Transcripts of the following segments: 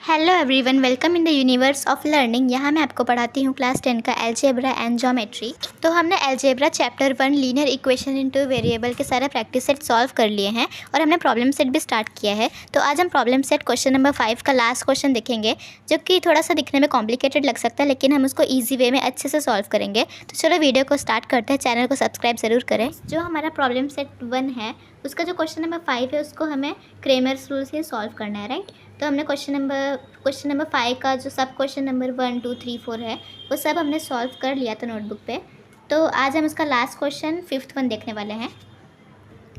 Hello everyone, welcome in the universe of learning. यहाँ मैं आपको पढ़ाती हूँ क्लास 10 का अलजेब्रा एंड ज्योमेट्री। तो हमने algebra chapter 1 linear equation into variable के सारे प्रैक्टिस सेट सॉल्व कर लिए हैं और हमने प्रॉब्लम सेट भी स्टार्ट किया है। तो आज हम प्रॉब्लम सेट क्वेश्चन नंबर 5 का लास्ट क्वेश्चन देखेंगे, जो कि थोड़ा सा दिखने में कॉम्प्लिकेटेड लग सकता है, लेकिन हम उसको ईजी वे में अच्छे से सॉल्व करेंगे। तो चलो वीडियो को स्टार्ट करते हैं। चैनल को सब्सक्राइब ज़रूर करें। जो हमारा प्रॉब्लम सेट 1 है, उसका जो क्वेश्चन नंबर 5 है उसको हमें क्रेमर्स रूल से सॉल्व करना है, राइट। तो हमने क्वेश्चन नंबर 5 का जो सब क्वेश्चन नंबर 1, 2, 3, 4 है वो सब हमने सॉल्व कर लिया था नोटबुक पे। तो आज हम उसका लास्ट क्वेश्चन 5th वन देखने वाले हैं।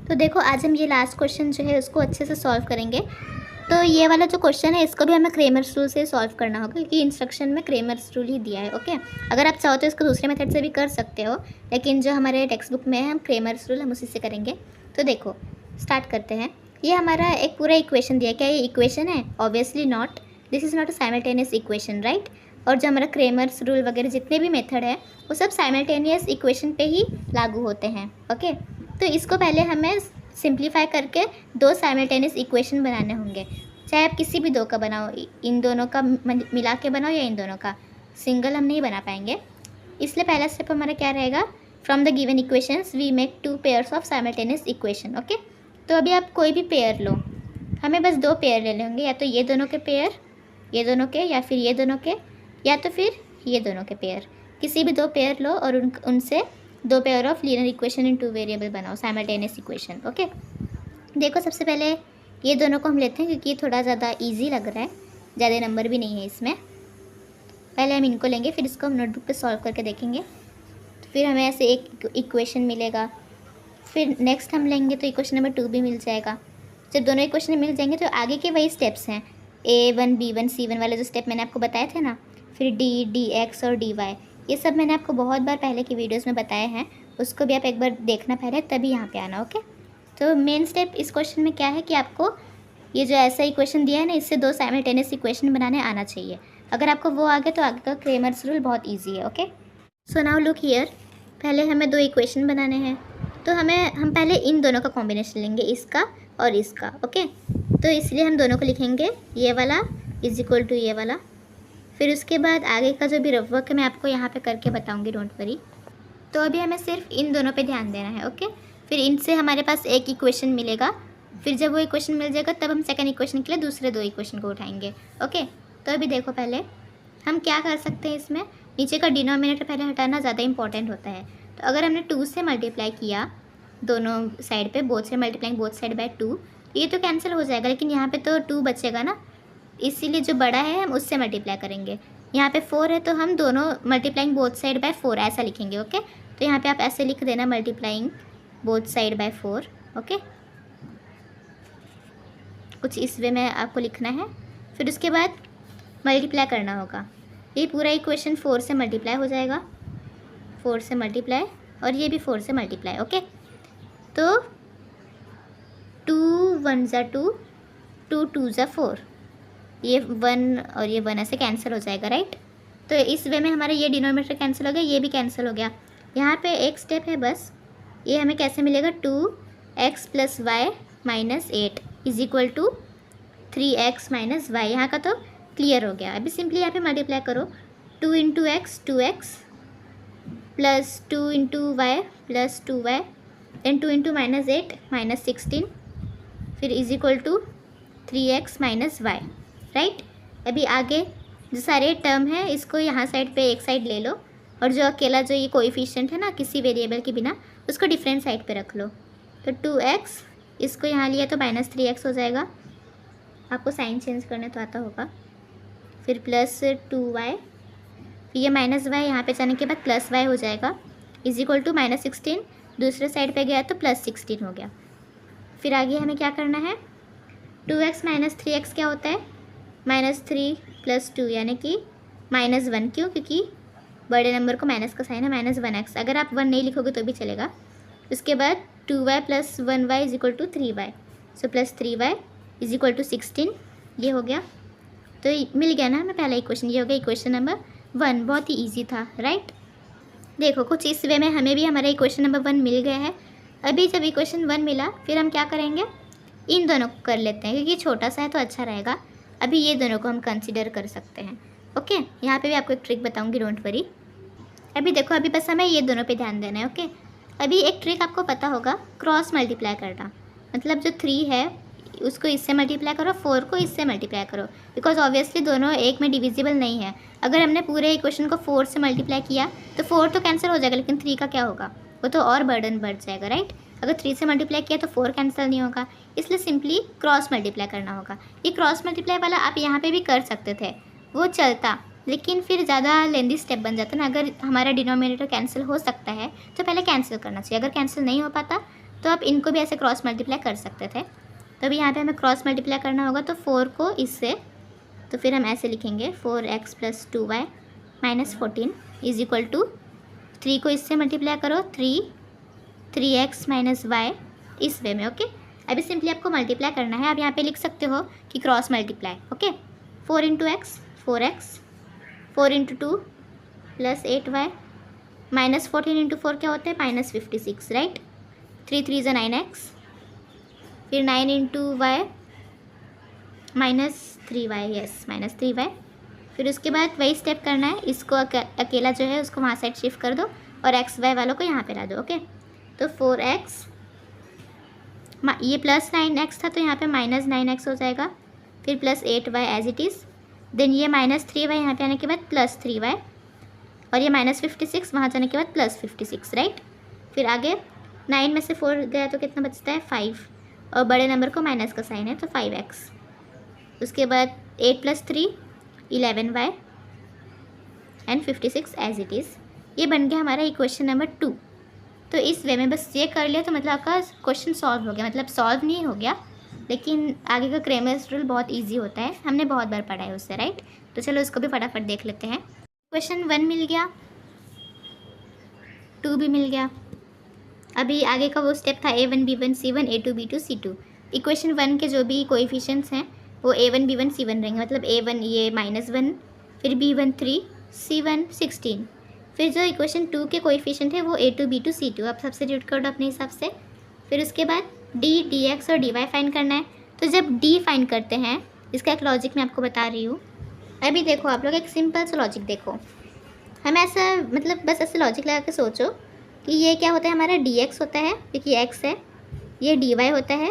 तो देखो, आज हम ये लास्ट क्वेश्चन जो है उसको अच्छे से सॉल्व करेंगे। तो ये वाला जो क्वेश्चन है इसको भी हमें क्रेमर्स रूल से सॉल्व करना होगा, क्योंकि इंस्ट्रक्शन में क्रेमर्स रूल ही दिया है। ओके, अगर आप चाहो तो इसको दूसरे मेथड से भी कर सकते हो, लेकिन जो हमारे टेक्स्ट बुक में है हम क्रेमर्स रूल हम उसी से करेंगे। तो देखो, स्टार्ट करते हैं। ये हमारा एक पूरा इक्वेशन दिया है। क्या ये इक्वेशन है? Obviously not. This is not a simultaneous equation, right. और जो हमारा क्रेमर्स रूल वगैरह जितने भी मेथड है वो सब साइमल्टेनियस इक्वेशन पे ही लागू होते हैं। ओके, तो इसको पहले हमें सिंप्लीफाई करके दो साइमल्टेनियस इक्वेशन बनाने होंगे। चाहे आप किसी भी दो का बनाओ, इन दोनों का मिला के बनाओ या इन दोनों का, सिंगल हम नहीं बना पाएंगे। इसलिए पहला स्टेप हमारा क्या रहेगा? From the given equations we make two pairs of simultaneous equation. Okay, तो अभी आप कोई भी पेयर लो, हमें बस दो पेयर लेने होंगे, या तो ये दोनों के पेयर, ये दोनों के, या फिर ये दोनों के, या तो फिर ये दोनों के पेयर। किसी भी दो पेयर लो और उनसे दो pair of linear equation in two variable बनाओ, साइमल्टेनियस इक्वेशन। ओके, देखो सबसे पहले ये दोनों को हम लेते हैं, क्योंकि ये थोड़ा ज़्यादा ईजी लग रहा है, ज़्यादा नंबर भी नहीं है इसमें। पहले हम इनको लेंगे, फिर इसको हम नोटबुक पे सॉल्व करके देखेंगे। तो फिर हमें ऐसे एक इक्वेशन मिलेगा। फिर नेक्स्ट हम लेंगे तो इक्वेशन नंबर 2 भी मिल जाएगा। जब दोनों इक्वेशन मिल जाएंगे तो आगे के वही स्टेप्स हैं, A1, B1, C1 वाले जो स्टेप मैंने आपको बताए थे ना, फिर D, DX और DY, ये सब मैंने आपको बहुत बार पहले की वीडियोस में बताए हैं। उसको भी आप एक बार देखना पहले, तभी यहाँ पे आना। ओके, तो मेन स्टेप इस क्वेश्चन में क्या है कि आपको ये जो ऐसा इक्वेशन दिया है ना, इससे दो साइमल्टेनियस इक्वेशन बनाने आना चाहिए। अगर आपको वो आ गया तो आगे का क्रेमर्स रूल बहुत ईजी है। Okay, so now look here, पहले हमें दो इक्वेशन बनाने हैं। तो हम पहले इन दोनों का कॉम्बिनेशन लेंगे, इसका और इसका। ओके, तो इसलिए हम दोनों को लिखेंगे, ये वाला इज इक्वल टू ये वाला। फिर उसके बाद आगे का जो भी रफ वर्क है मैं आपको यहाँ पे करके बताऊँगी, डोंट वरी। तो अभी हमें सिर्फ इन दोनों पे ध्यान देना है। ओके, फिर इनसे हमारे पास एक इक्वेशन मिलेगा। फिर जब वो इक्वेशन मिल जाएगा तब हम सेकंड इक्वेशन के लिए दूसरे दो इक्वेशन को उठाएंगे। ओके, तो अभी देखो, पहले हम क्या कर सकते हैं, इसमें नीचे का डिनोमिनेटर पहले हटाना ज़्यादा इंपॉर्टेंट होता है। तो अगर हमने 2 से मल्टीप्लाई किया दोनों साइड पे, बोथ से मल्टीप्लाइंग बोथ साइड बाय 2, ये तो कैंसिल हो जाएगा, लेकिन यहाँ पे तो 2 बचेगा ना, इसीलिए जो बड़ा है हम उससे मल्टीप्लाई करेंगे। यहाँ पे 4 है तो हम दोनों मल्टीप्लाइंग बोथ साइड बाय 4 ऐसा लिखेंगे। ओके, तो यहाँ पे आप ऐसे लिख देना, multiplying both side by 4। Okay, कुछ इस वे में आपको लिखना है। फिर उसके बाद मल्टीप्लाई करना होगा। ये पूरा इक्वेशन 4 से मल्टीप्लाई हो जाएगा, 4 से मल्टीप्लाई, और ये भी 4 से मल्टीप्लाई। ओके, तो 2 1 ज़ा 2, 2 2 ज़ा 4, ये 1 और ये 1 ऐसे कैंसिल हो जाएगा, राइट। तो इस वे में हमारा ये डिनोमिनेटर कैंसिल हो गया, ये भी कैंसिल हो गया। यहाँ पे एक स्टेप है बस, ये हमें कैसे मिलेगा, 2x + y - 8 is equal to 3x - y। यहाँ का तो क्लियर हो गया। अभी सिंपली यहाँ पे मल्टीप्लाई करो, 2 × x 2x plus 2 × y plus 2y, then 2 × -8 -16, फिर is equal to 3x - y, right. अभी आगे जो सारे टर्म है इसको यहाँ साइड पे एक साइड ले लो, और जो अकेला जो ये कोएफिशिएंट है ना किसी वेरिएबल के बिना, उसको डिफरेंट साइड पे रख लो। तो 2x, इसको यहाँ लिया तो -3x हो जाएगा, आपको साइन चेंज करने तो आता होगा। फिर प्लस 2y, ये -y यहाँ पे जाने के बाद +y हो जाएगा, इज इक्वल टू -16, दूसरे साइड पे गया तो +16 हो गया। फिर आगे हमें क्या करना है, 2x - 3x क्या होता है, -3 + 2 यानी कि -1। क्यों? क्योंकि बड़े नंबर को माइनस का साइन है, -1x। अगर आप 1 नहीं लिखोगे तो भी चलेगा। उसके बाद 2y + 1y is equal to 3y, so +3y is equal to 16, ये हो गया। तो मिल गया ना हमें पहला इक्वेशन, ये हो गया इक्वेशन नंबर 1। बहुत ही ईजी था, राइट। देखो, कुछ इस वे में हमें भी हमारा इक्वेशन नंबर 1 मिल गया है। अभी जब इक्वेशन 1 मिला, फिर हम क्या करेंगे, इन दोनों को कर लेते हैं, क्योंकि छोटा सा है तो अच्छा रहेगा। अभी ये दोनों को हम कंसिडर कर सकते हैं। ओके, यहाँ पे भी आपको एक ट्रिक बताऊँगी, डोंट वरी। अभी देखो, अभी बस हमें ये दोनों पे ध्यान देना है। ओके, अभी एक ट्रिक आपको पता होगा, क्रॉस मल्टीप्लाई करना। मतलब जो 3 है उसको इससे मल्टीप्लाई करो, 4 को इससे मल्टीप्लाई करो, बिकॉज ऑब्वियसली दोनों एक में डिविजिबल नहीं है। अगर हमने पूरे इक्वेशन को 4 से मल्टीप्लाई किया तो 4 तो कैंसिल हो जाएगा, लेकिन 3 का क्या होगा, वो तो और बर्डन बढ़ जाएगा, राइट। अगर 3 से मल्टीप्लाई किया तो 4 कैंसिल नहीं होगा, इसलिए सिंपली क्रॉस मल्टीप्लाई करना होगा। ये क्रॉस मल्टीप्लाई वाला आप यहाँ पे भी कर सकते थे, वो चलता, लेकिन फिर ज़्यादा लेंदी स्टेप बन जाता ना। अगर हमारा डिनोमिनेटर कैंसिल हो सकता है तो पहले कैंसिल करना चाहिए। अगर कैंसिल नहीं हो पाता तो आप इनको भी ऐसे क्रॉस मल्टीप्लाई कर सकते थे। तो अभी यहाँ पे हमें क्रॉस मल्टीप्लाई करना होगा, तो 4 को इससे, तो फिर हम ऐसे लिखेंगे 4x + 2y - 14 is equal to 3 को इससे मल्टीप्लाई करो, 3x - y, इस वे में। ओके, अभी सिंपली आपको मल्टीप्लाई करना है। आप यहाँ पे लिख सकते हो कि cross multiply. Okay, 4 × x 4x, 4 × 2 + 8y - 14 × 4 क्या होता है, -56, राइट। 3 3 = 9x, फिर 9 × y -3y, यस -3y। फिर उसके बाद वही स्टेप करना है, इसको अकेला जो है उसको वहाँ साइड शिफ्ट कर दो और x y वालों को यहाँ पे ला दो। ओके, तो 4x, ये +9x था तो यहाँ पे -9x हो जाएगा, फिर +8y as it is, then ये -3y यहाँ पे आने के बाद +3y, और ये -56 वहाँ जाने के बाद +56, राइट। फिर आगे 9 में से 4 गया तो कितना बचता है, 5, और बड़े नंबर को माइनस का साइन है तो 5x। उसके बाद 8 + 3 11y and 56 as it is. ये बन गया हमारा इक्वेशन नंबर 2। तो इस वे में बस ये कर लिया तो मतलब आपका क्वेश्चन सॉल्व हो गया। मतलब सॉल्व नहीं हो गया, लेकिन आगे का क्रेमर्स रूल बहुत ईजी होता है, हमने बहुत बार पढ़ा है उससे, राइट। तो चलो उसको भी फटाफट देख लेते हैं। क्वेश्चन 1 मिल गया, 2 भी मिल गया। अभी आगे का वो स्टेप था A1 B1 C1 A2 B2 C2। Equation 1 के जो भी कोएफिशिएंट्स हैं वो A1 B1 C1 रहेंगे। मतलब A1 ये -1, फिर B1 3, C1 16। फिर जो इक्वेशन 2 के कोएफिशिएंट है वो A2 B2 C2। आप सब्स्टिट्यूट कर दो अपने हिसाब से। फिर उसके बाद D dx और dy फाइंड करना है। तो जब D फाइंड करते हैं, इसका एक लॉजिक मैं आपको बता रही हूँ। अभी देखो आप लोग, एक सिंपल सा लॉजिक देखो। हमें ऐसा मतलब बस ऐसे लॉजिक लगा के सोचो कि ये क्या होता है, हमारा dx होता है क्योंकि x है, ये dy होता है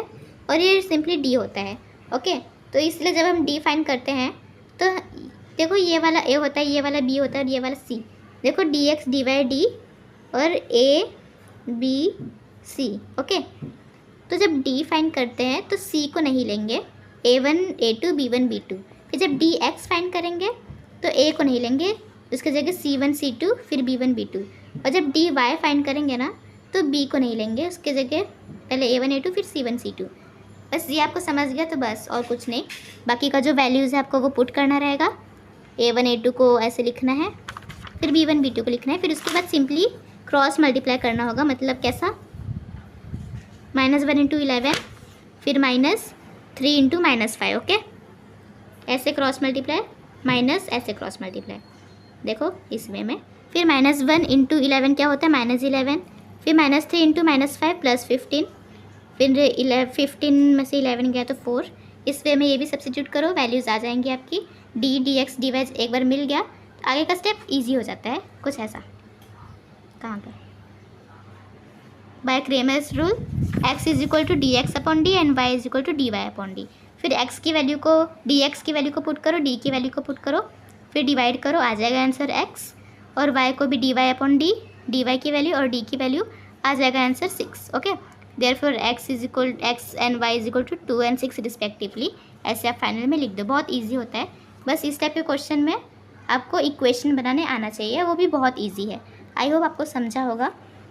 और ये सिंपली d होता है। ओके, तो इसलिए जब हम d फाइंड करते हैं तो देखो ये वाला a होता है, ये वाला b होता है और ये वाला c। देखो dx dy d और a b c। ओके, तो जब d फाइंड करते हैं तो c को नहीं लेंगे, a1 a2 b1 b2। फिर जब dx फाइंड करेंगे तो a को नहीं लेंगे, उसकी जगह c1 c2 फिर b1 b2। और जब dy फाइंड करेंगे ना तो b को नहीं लेंगे, उसके जगह पहले a1 a2 फिर c1 c2। बस ये आपको समझ गया तो बस, और कुछ नहीं। बाकी का जो वैल्यूज़ है आपको वो पुट करना रहेगा। a1 a2 को ऐसे लिखना है, फिर b1 b2 को लिखना है। फिर उसके बाद सिंपली क्रॉस मल्टीप्लाई करना होगा। मतलब कैसा, -1 × 11 फिर -3 × -5। ओके, ऐसे क्रॉस मल्टीप्लाई, माइनस ऐसे क्रॉस मल्टीप्लाई, देखो इस वे में। फिर -1 × 11 क्या होता है, -11। फिर -3 × -5 +15। फिर 15 में से 11 गया तो 4। इस वे में ये भी सब्स्टिट्यूट करो, वैल्यूज़ आ जाएंगी आपकी। d dx dy एक बार मिल गया, आगे का स्टेप इजी हो जाता है। कुछ ऐसा, कहाँ पर, bye Cramer's rule x = dx/d and y = dy/d। फिर x की वैल्यू को, dx की वैल्यू को पुट करो, d की वैल्यू को पुट करो, फिर डिवाइड करो, आ जाएगा आंसर x। और y को भी dy/d, dy की वैल्यू और d की वैल्यू, आ जाएगा answer 6। Okay, therefore x and y = 2 and 6 respectively. ऐसे आप फाइनल में लिख दो, बहुत ईजी होता है। बस इस टाइप के क्वेश्चन में आपको इक्वेशन बनाने आना चाहिए, वो भी बहुत ईजी है। आई होप आपको समझा होगा।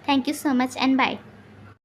Thank you so much and bye.